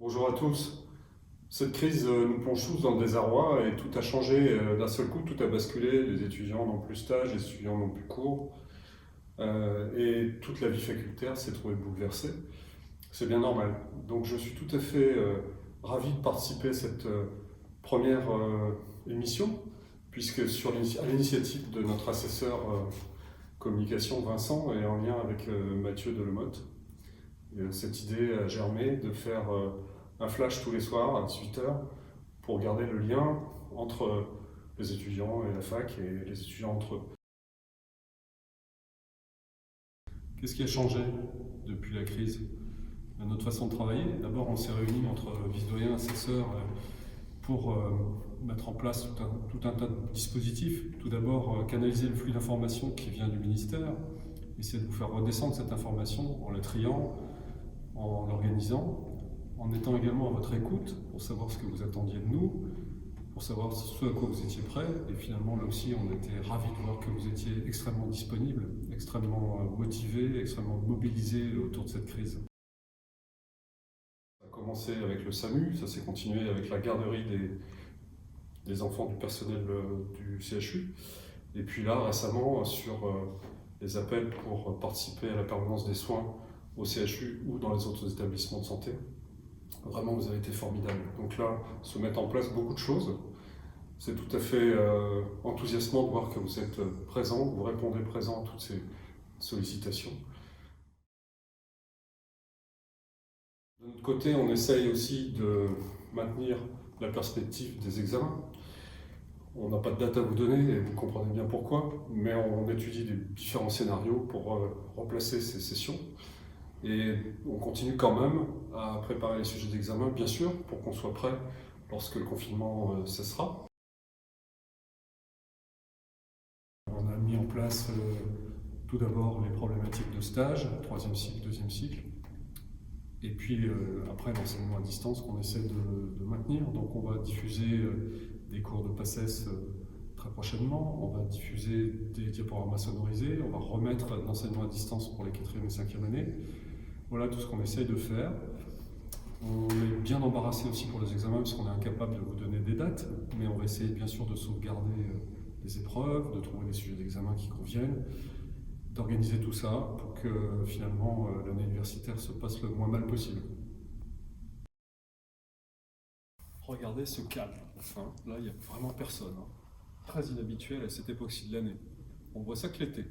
Bonjour à tous. Cette crise nous plonge tous dans le désarroi et tout a changé d'un seul coup, tout a basculé. Les étudiants n'ont plus stage, les étudiants n'ont plus cours et toute la vie facultaire s'est trouvée bouleversée. C'est bien normal. Donc je suis tout à fait ravi de participer à cette première émission, puisque à l'initiative de notre assesseur communication Vincent et en lien avec Mathieu Delemotte, cette idée a germé de faire un flash tous les soirs à 18h pour garder le lien entre les étudiants et la fac et les étudiants entre eux. Qu'est-ce qui a changé depuis la crise? Notre façon de travailler. D'abord, on s'est réunis entre vice-doyens, assesseurs pour mettre en place tout un tas de dispositifs. Tout d'abord, canaliser le flux d'informations qui vient du ministère, essayer de vous faire redescendre cette information en la triant, en l'organisant, en étant également à votre écoute pour savoir ce que vous attendiez de nous, pour savoir ce à quoi vous étiez prêts. Et finalement, là aussi, on était ravis de voir que vous étiez extrêmement disponibles, extrêmement motivés, extrêmement mobilisés autour de cette crise. Ça a commencé avec le SAMU, ça s'est continué avec la garderie des enfants du personnel du CHU. Et puis là, récemment, sur les appels pour participer à la permanence des soins au CHU ou dans les autres établissements de santé. Vraiment, vous avez été formidables. Donc là, se mettent en place beaucoup de choses. C'est tout à fait enthousiasmant de voir que vous êtes présent, vous répondez présent à toutes ces sollicitations. De notre côté, on essaye aussi de maintenir la perspective des examens. On n'a pas de date à vous donner et vous comprenez bien pourquoi, mais on étudie des différents scénarios pour remplacer ces sessions. Et on continue quand même à préparer les sujets d'examen, bien sûr, pour qu'on soit prêt lorsque le confinement cessera. On a mis en place tout d'abord les problématiques de stage, troisième cycle, deuxième cycle, et puis après l'enseignement à distance qu'on essaie de maintenir. Donc on va diffuser des cours de PACES très prochainement, on va diffuser des diaporamas sonorisés, on va remettre l'enseignement à distance pour les 4e et 5e années. Voilà tout ce qu'on essaye de faire. On est bien embarrassé aussi pour les examens parce qu'on est incapable de vous donner des dates, mais on va essayer bien sûr de sauvegarder les épreuves, de trouver des sujets d'examen qui conviennent, d'organiser tout ça pour que finalement l'année universitaire se passe le moins mal possible. Regardez ce calme, là il n'y a vraiment personne, très inhabituel à cette époque-ci de l'année. On voit ça que l'été.